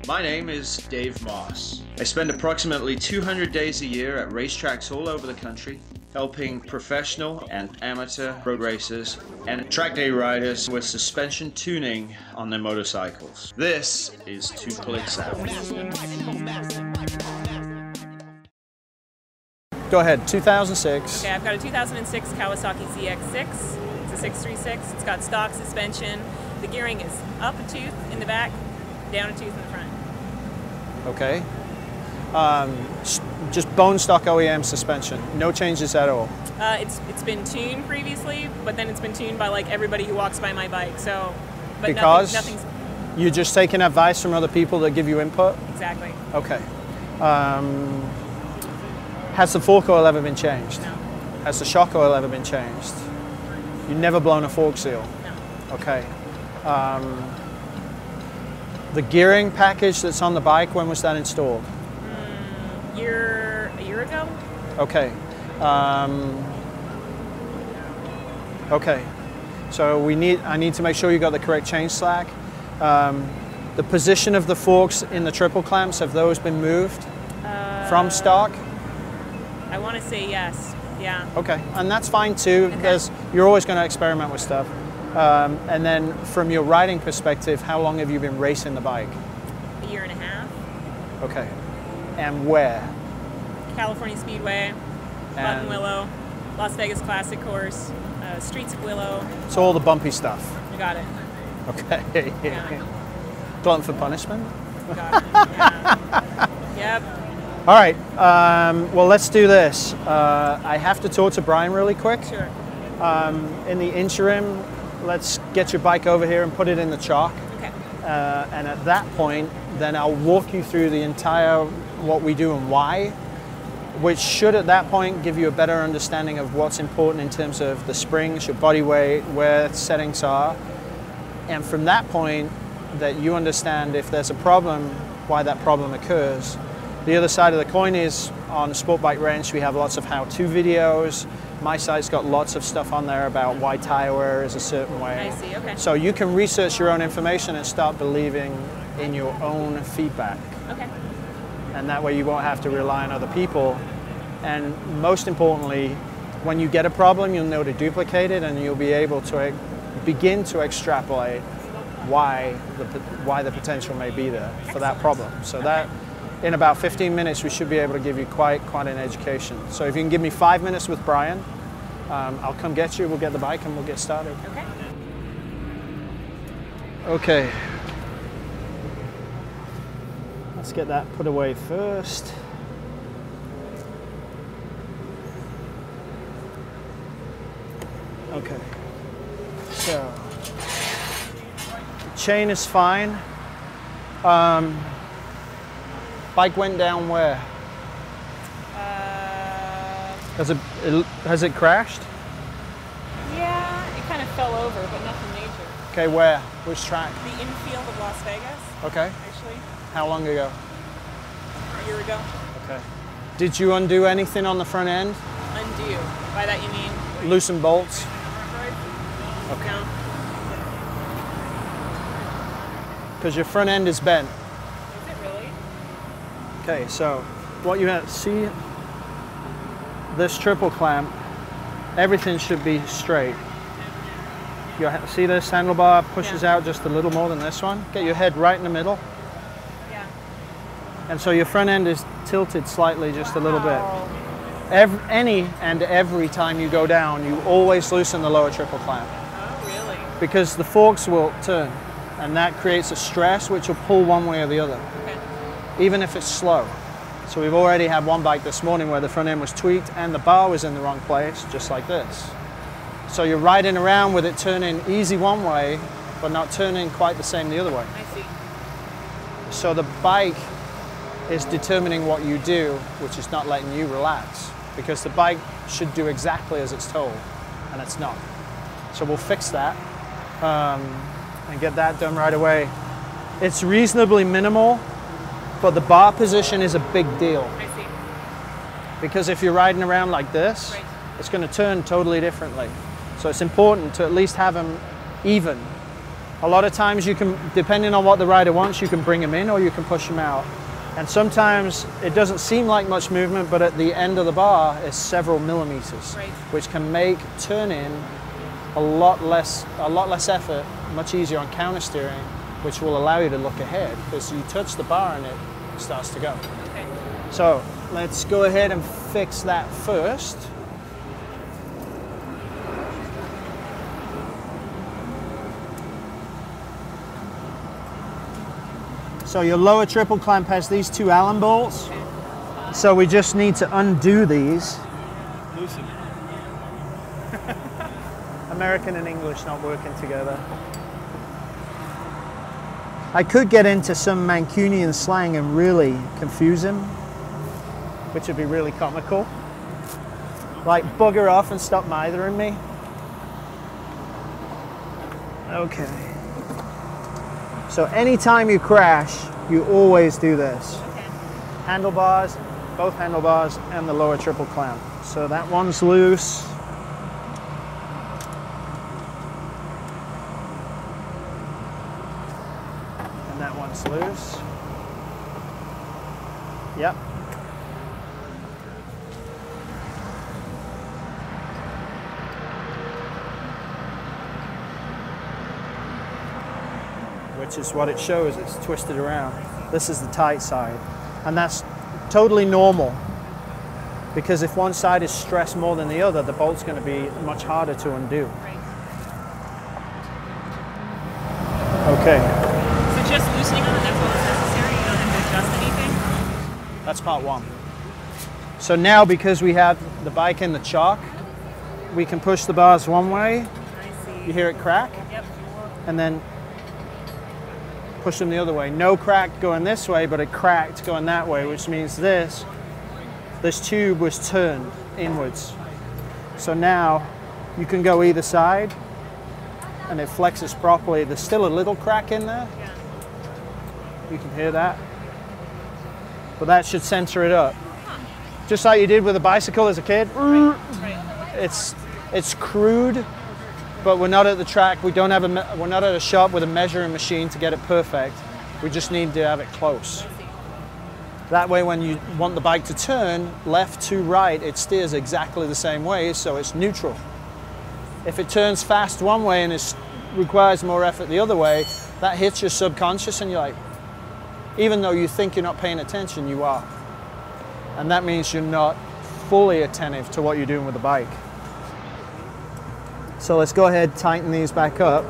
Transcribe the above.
My name is Dave Moss. I spend approximately 200 days a year at racetracks all over the country, helping professional and amateur road racers and track day riders with suspension tuning on their motorcycles. This is 2 Clicks Out. Go ahead, 2006. Okay, I've got a 2006 Kawasaki ZX6. It's a 636. It's got stock suspension. The gearing is up a tooth in the back, down a tooth in the front. Okay. Just bone stock OEM suspension. No changes at all. It's been tuned previously, but then it's been tuned by like everybody who walks by my bike. So, but because nothing's. You're just taking advice from other people that give you input. Exactly. Okay. Has the fork oil ever been changed? No. Has the shock oil ever been changed? You've never blown a fork seal? No. Okay. The gearing package that's on the bike, when was that installed? A year ago. Okay. Okay. So I need to make sure you got the correct chain slack. The position of the forks in the triple clamps, have those been moved from stock? I want to say yes. Yeah. Okay, and that's fine too. Okay. You're always going to experiment with stuff. And then from your riding perspective, how long have you been racing the bike? A year and a half. Okay. And where? California Speedway, Button Willow, Las Vegas Classic Course, Streets of Willow. So all the bumpy stuff. You got it. Okay. Yeah. Glutton for punishment? You got it. Yeah. Yep. All right, well, let's do this. I have to talk to Brian really quick. Sure. In the interim, let's get your bike over here and put it in the chalk. Okay. And at that point, then I'll walk you through the entire what we do and why, which should at that point give you a better understanding of what's important in terms of the springs, your body weight, where settings are. And from that point, that you understand if there's a problem, why that problem occurs. The other side of the coin is on Sport Bike Wrench, we have lots of how-to videos. My site's got lots of stuff on there about why tire wear is a certain way. I see, okay. So you can research your own information and start believing in your own feedback. Okay. And that way you won't have to rely on other people. And most importantly, when you get a problem, you'll know to duplicate it and you'll be able to begin to extrapolate why the potential may be there for that problem. So that, in about 15 minutes, we should be able to give you quite an education. So if you can give me 5 minutes with Brian, I'll come get you, we'll get the bike and we'll get started. Okay. Okay. Let's get that put away first. Okay. So, chain is fine. Bike went down where? Has it crashed? Yeah, it kind of fell over, but nothing major. Okay, where? Which track? The infield of Las Vegas. Okay. Actually, How long ago? a year ago. Okay. Did you undo anything on the front end? Undo. By that you mean? Loosen bolts? Okay. No. Because your front end is bent. Is it really? Okay, so what you have, see this triple clamp, everything should be straight. You see this handlebar pushes out just a little more than this one? Get your head right in the middle. Yeah. And so your front end is tilted slightly just a little bit. Every time you go down, you always loosen the lower triple clamp. Oh, really? Because the forks will turn, and that creates a stress which will pull one way or the other, Okay. even if it's slow. So we've already had one bike this morning where the front end was tweaked and the bar was in the wrong place, just like this. So you're riding around with it turning easy one way, but not turning quite the same the other way. I see. So the bike is determining what you do, which is not letting you relax, because the bike should do exactly as it's told, and it's not. So we'll fix that and get that done right away. It's reasonably minimal, but the bar position is a big deal. I see. Because if you're riding around like this, Right. it's going to turn totally differently. So it's important to at least have them even A lot of times you can, depending on what the rider wants, you can bring them in or you can push them out. And sometimes it doesn't seem like much movement, but at the end of the bar is several millimeters, Right. which can make turning a lot less effort, much easier on counter steering, which will allow you to look ahead because you touch the bar and it starts to go. Okay. So let's go ahead and fix that first. So your lower triple clamp has these two Allen bolts. So we just need to undo these. Loosen. American and English not working together. I could get into some Mancunian slang and really confuse him, which would be really comical. Like, bugger off and stop mithering me. Okay. So anytime you crash, you always do this. Okay. Handlebars, both handlebars, and the lower triple clamp. So that one's loose. And that one's loose. Yep. Which is what it shows, it's twisted around. This is the tight side. And that's totally normal, because if one side is stressed more than the other, the bolt's going to be much harder to undo. Right. Okay, So just loosening them and that's all that's necessary? You don't have to adjust anything? that's part one. So now, because we have the bike in the chalk, we can push the bars one way, I see. you hear it crack, Yep. and then push them the other way. No crack going this way, but it cracked going that way, which means this tube was turned inwards. So now you can go either side and it flexes properly. There's still a little crack in there. Yeah. You can hear that. But that should center it up. Just like you did with a bicycle as a kid. Right. It's crude, but we're not at the track. We're not at a shop with a measuring machine to get it perfect. We just need to have it close. That way, when you want the bike to turn left to right, it steers exactly the same way, so it's neutral. If it turns fast one way and it requires more effort the other way, that hits your subconscious and you're like, even though you think you're not paying attention, you are. And that means you're not fully attentive to what you're doing with the bike. So let's go ahead and tighten these back up.